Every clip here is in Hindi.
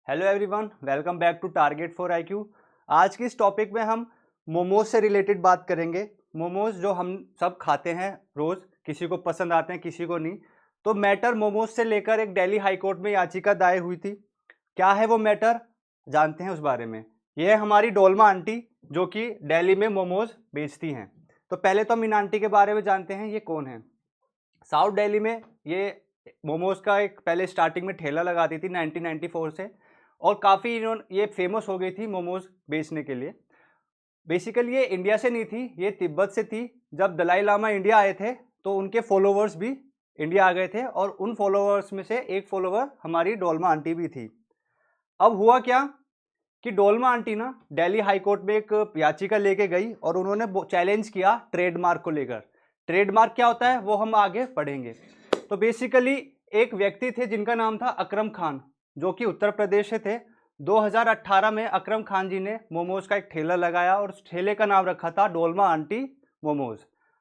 Hello everyone, welcome back to target for IQ. आज की इस टॉपिक में हम मोमोज से रिलेटेड बात करेंगे। मोमोज जो हम सब खाते हैं रोज़, किसी को पसंद आते हैं किसी को नहीं। तो मैटर मोमोज से लेकर एक दिल्ली हाई कोर्ट में याचिका दायर हुई थी। क्या है वो मैटर, जानते हैं उस बारे में। ये है हमारी डोलमा आंटी जो कि दिल्ली में मोमोज बेचती हैं। तो पहले तो हम इन आंटी के बारे में जानते हैं, ये कौन है। साउथ दिल्ली में ये मोमोज का एक पहले स्टार्टिंग में ठेला लगाती थी 1994 से, और काफ़ी इन्होंने ये फेमस हो गई थी मोमोज बेचने के लिए। बेसिकली ये इंडिया से नहीं थी, ये तिब्बत से थी। जब दलाई लामा इंडिया आए थे तो उनके फॉलोवर्स भी इंडिया आ गए थे, और उन फॉलोवर्स में से एक फॉलोवर हमारी डोलमा आंटी भी थी। अब हुआ क्या कि डोलमा आंटी ना दिल्ली हाई कोर्ट में एक याचिका लेके गई और उन्होंने चैलेंज किया ट्रेडमार्क को लेकर। ट्रेडमार्क क्या होता है वो हम आगे पढ़ेंगे। तो बेसिकली एक व्यक्ति थे जिनका नाम था अकरम खान, जो कि उत्तर प्रदेश से थे। 2018 में अकरम खान जी ने मोमोज का एक ठेला लगाया और उस ठेले का नाम रखा था डोलमा आंटी मोमोज।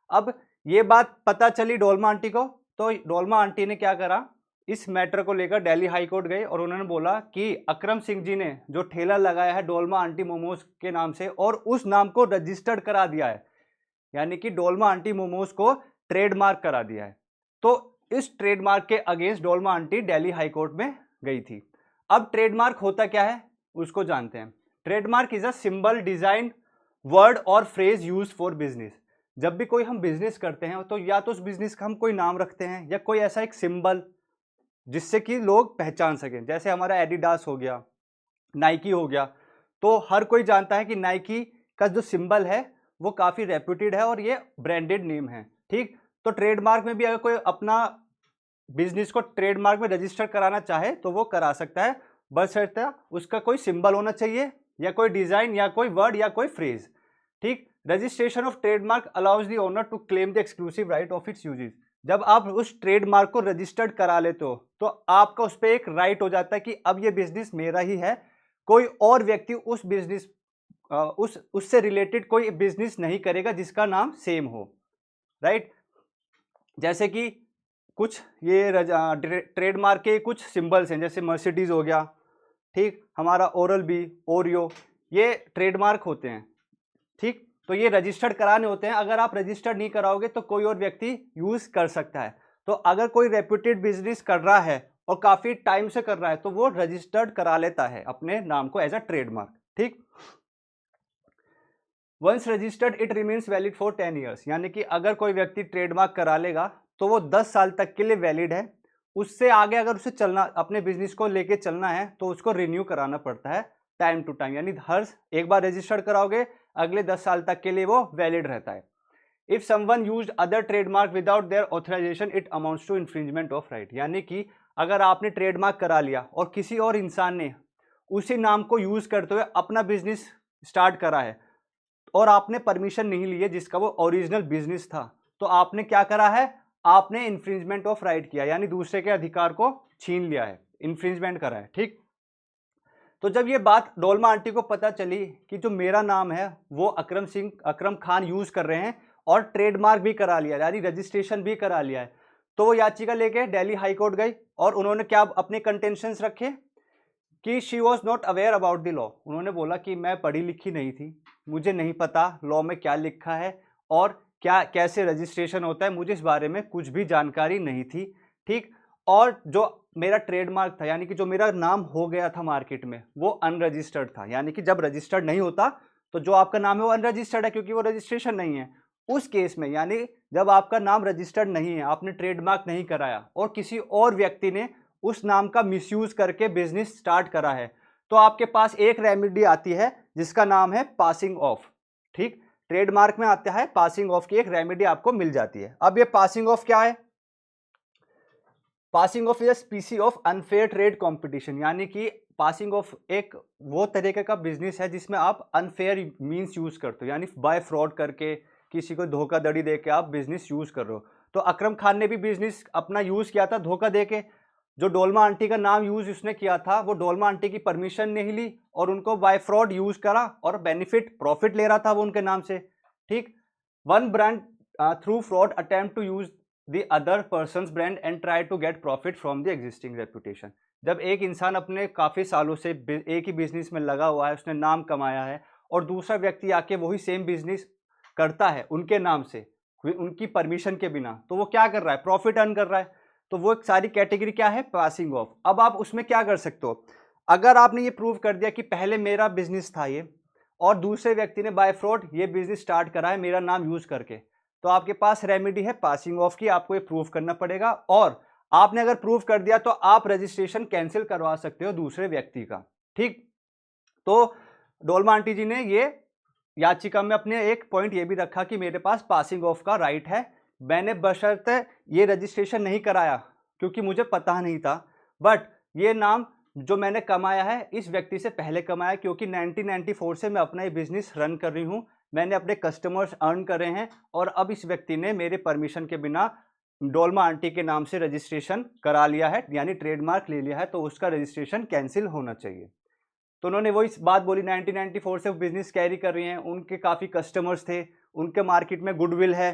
अब ये बात पता चली डोलमा आंटी को, तो डोलमा आंटी ने क्या करा, इस मैटर को लेकर दिल्ली हाई कोर्ट गए और उन्होंने बोला कि अकरम सिंह जी ने जो ठेला लगाया है डोलमा आंटी मोमोज के नाम से और उस नाम को रजिस्टर्ड करा दिया है, यानी कि डोलमा आंटी मोमोज को ट्रेडमार्क करा दिया है। तो इस ट्रेडमार्क के against Dolma aunty Delhi high court में गई थी। अब ट्रेडमार्क होता क्या है उसको जानते हैं। Trademark is a symbol, design, word और फ्रेज यूज फॉर बिजनेस। जब भी कोई हम बिजनेस करते हैं तो या तो उस बिजनेस का हम कोई नाम रखते हैं या कोई ऐसा एक सिंबल जिससे कि लोग पहचान सकें। जैसे हमारा एडिडास हो गया, नाइकी हो गया, तो हर कोई जानता है कि नाइकी का जो सिंबल है वो काफ़ी रेप्यूटेड है और ये ब्रांडेड नेम है। ठीक, तो ट्रेडमार्क में भी अगर कोई अपना बिजनेस को ट्रेडमार्क में रजिस्टर कराना चाहे तो वो करा सकता है, बशर्ते उसका कोई सिंबल होना चाहिए या कोई डिजाइन या कोई वर्ड या कोई फ्रेज। ठीक, registration of trademark allows the owner to claim the exclusive right of its uses. जब आप उस ट्रेडमार्क को रजिस्टर्ड करा लेते हो तो आपका उस पर एक राइट हो जाता है कि अब ये बिजनेस मेरा ही है, कोई और व्यक्ति उस बिजनेस उससे रिलेटेड कोई बिजनेस नहीं करेगा जिसका नाम सेम हो। राइट, जैसे कि कुछ ये ट्रेडमार्क के कुछ सिंबल्स हैं, जैसे मर्सिडीज हो गया, ठीक, हमारा ओरल बी, ओरियो, ये ट्रेडमार्क होते हैं। ठीक, तो ये रजिस्टर्ड कराने होते हैं। अगर आप रजिस्टर्ड नहीं कराओगे तो कोई और व्यक्ति यूज कर सकता है। तो अगर कोई रेप्यूटेड बिजनेस कर रहा है और काफी टाइम से कर रहा है तो वो रजिस्टर्ड करा लेता है अपने नाम को एज अ ट्रेडमार्क। ठीक, once registered it remains valid for 10 years, यानी कि अगर कोई व्यक्ति ट्रेडमार्क करा लेगा तो वो 10 साल तक के लिए वैलिड है। उससे आगे अगर उसे चलना, अपने बिजनेस को लेके चलना है तो उसको रिन्यू कराना पड़ता है टाइम टू टाइम, यानी हर एक बार रजिस्टर्ड कराओगे अगले 10 साल तक के लिए वो वैलिड रहता है। If someone used other trademark without their authorization it amounts to infringement of right, यानी कि अगर आपने ट्रेडमार्क करा लिया और किसी और इंसान ने उसी नाम को यूज करते हुए अपना बिजनेस स्टार्ट करा है और आपने परमिशन नहीं ली है जिसका वो ओरिजिनल बिजनेस था, तो आपने क्या करा है, आपने इन्फ्रिंजमेंट ऑफ राइट किया, यानी दूसरे के अधिकार को छीन लिया है, इन्फ्रिंजमेंट करा है। ठीक, तो जब ये बात डोलमा आंटी को पता चली कि जो मेरा नाम है वो अकरम खान यूज कर रहे हैं और ट्रेडमार्क भी करा लिया, यानी रजिस्ट्रेशन भी करा लिया है, तो वो याचिका लेके दिल्ली हाई कोर्ट गई और उन्होंने क्या अपने कंटेंशंस रखे कि she was not aware about the law. उन्होंने बोला कि मैं पढ़ी लिखी नहीं थी, मुझे नहीं पता लॉ में क्या लिखा है और क्या कैसे रजिस्ट्रेशन होता है, मुझे इस बारे में कुछ भी जानकारी नहीं थी। ठीक, और जो मेरा ट्रेडमार्क था, यानी कि जो मेरा नाम हो गया था मार्केट में, वो अनरजिस्टर्ड था, यानी कि जब रजिस्टर्ड नहीं होता तो जो आपका नाम है वो अनरजिस्टर्ड है क्योंकि वो रजिस्ट्रेशन नहीं है। उस केस में, यानी जब आपका नाम रजिस्टर्ड नहीं है, आपने ट्रेडमार्क नहीं कराया और किसी और व्यक्ति ने उस नाम का मिसयूज करके बिजनेस स्टार्ट करा है, तो आपके पास एक रेमेडी आती है जिसका नाम है पासिंग ऑफ। ठीक, ट्रेडमार्क में आता है पासिंग ऑफ की एक रेमेडी आपको मिल जाती है। अब ये पासिंग ऑफ क्या है, passing of is a स्पीसी of unfair trade competition, यानी कि पासिंग ऑफ एक वो तरीके का बिजनेस है जिसमें आप अनफेयर मींस यूज करते हो, यानी बाय फ्रॉड करके किसी को धोखाधड़ी देके आप बिजनेस यूज कर रहे हो। तो अकरम खान ने भी बिजनेस अपना यूज किया था धोखा देके। जो डोलमा आंटी का नाम यूज उसने किया था वो डोलमा आंटी की परमिशन नहीं ली और उनको बाय फ्रॉड यूज करा और बेनिफिट प्रॉफिट ले रहा था वो उनके नाम से। ठीक, one brand through fraud attempt to use the other person's brand and try to get profit from the existing reputation। जब एक इंसान अपने काफ़ी सालों से एक ही बिजनेस में लगा हुआ है, उसने नाम कमाया है, और दूसरा व्यक्ति आके वही सेम बिजनेस करता है उनके नाम से, उनकी परमिशन के बिना, तो वो क्या कर रहा है, प्रॉफिट अर्न कर रहा है। तो वो एक सारी कैटेगरी क्या है, पासिंग ऑफ। अब आप उसमें क्या कर सकते हो, अगर आपने ये प्रूव कर दिया कि पहले मेरा बिजनेस था ये, और दूसरे व्यक्ति ने बाय फ्रॉड ये बिजनेस स्टार्ट करा है मेरा नाम यूज करके, तो आपके पास रेमेडी है पासिंग ऑफ की, आपको ये प्रूव करना पड़ेगा। और आपने अगर प्रूव कर दिया तो आप रजिस्ट्रेशन कैंसिल करवा सकते हो दूसरे व्यक्ति का। ठीक, तो डोलमा आंटी जी ने ये याचिका में अपने एक पॉइंट ये भी रखा कि मेरे पास पासिंग ऑफ का राइट है, मैंने बशर्ते ये रजिस्ट्रेशन नहीं कराया क्योंकि मुझे पता नहीं था, बट ये नाम जो मैंने कमाया है इस व्यक्ति से पहले कमाया, क्योंकि 1994 से मैं अपना ये बिजनेस रन कर रही हूँ, मैंने अपने कस्टमर्स अर्न करे हैं, और अब इस व्यक्ति ने मेरे परमिशन के बिना डोलमा आंटी के नाम से रजिस्ट्रेशन करा लिया है, यानी ट्रेडमार्क ले लिया है, तो उसका रजिस्ट्रेशन कैंसिल होना चाहिए। तो उन्होंने वही बात बोली, 1994 से बिजनेस कैरी कर रही हैं, उनके काफ़ी कस्टमर्स थे, उनके मार्केट में गुडविल है।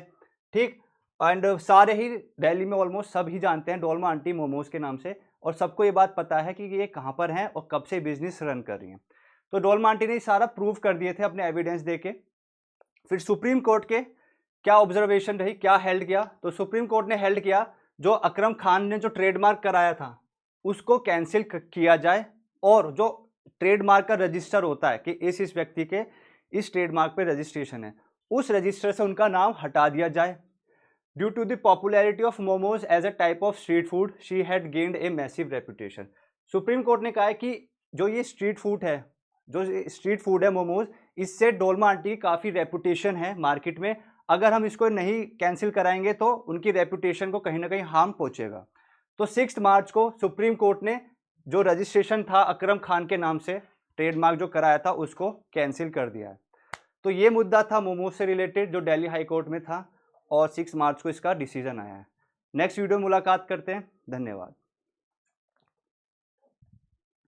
ठीक, एंड सारे ही दिल्ली में ऑलमोस्ट सब ही जानते हैं डोलमा आंटी मोमोज के नाम से, और सबको ये बात पता है कि ये कहाँ पर हैं और कब से बिजनेस रन कर रही हैं। तो डोलमा आंटी ने सारा प्रूव कर दिए थे अपने एविडेंस दे के। फिर सुप्रीम कोर्ट के क्या ऑब्जर्वेशन रही, क्या हेल्ड किया, तो सुप्रीम कोर्ट ने हेल्ड किया जो अकरम खान ने जो ट्रेडमार्क कराया था उसको कैंसिल किया जाए, और जो ट्रेडमार्क का रजिस्टर होता है कि इस व्यक्ति के इस ट्रेडमार्क पे रजिस्ट्रेशन है, उस रजिस्टर से उनका नाम हटा दिया जाए। Due to the popularity of momos as a type of street food she had gained a massive reputation. Supreme court ने कहा है कि जो ये स्ट्रीट फूड है, जो स्ट्रीट फूड है मोमोज, इससे डोलमा आंटी की काफ़ी रेपुटेशन है मार्केट में, अगर हम इसको नहीं कैंसिल कराएंगे तो उनकी रेपुटेशन को कहीं ना कहीं हार्म पहुंचेगा। तो 6 मार्च को सुप्रीम कोर्ट ने जो रजिस्ट्रेशन था अकरम खान के नाम से ट्रेडमार्क जो कराया था उसको कैंसिल कर दिया है। तो ये मुद्दा था मोमोज से रिलेटेड जो दिल्ली हाई कोर्ट में था, और 6 मार्च को इसका डिसीजन आया है। नेक्स्ट वीडियो मुलाकात करते हैं, धन्यवाद।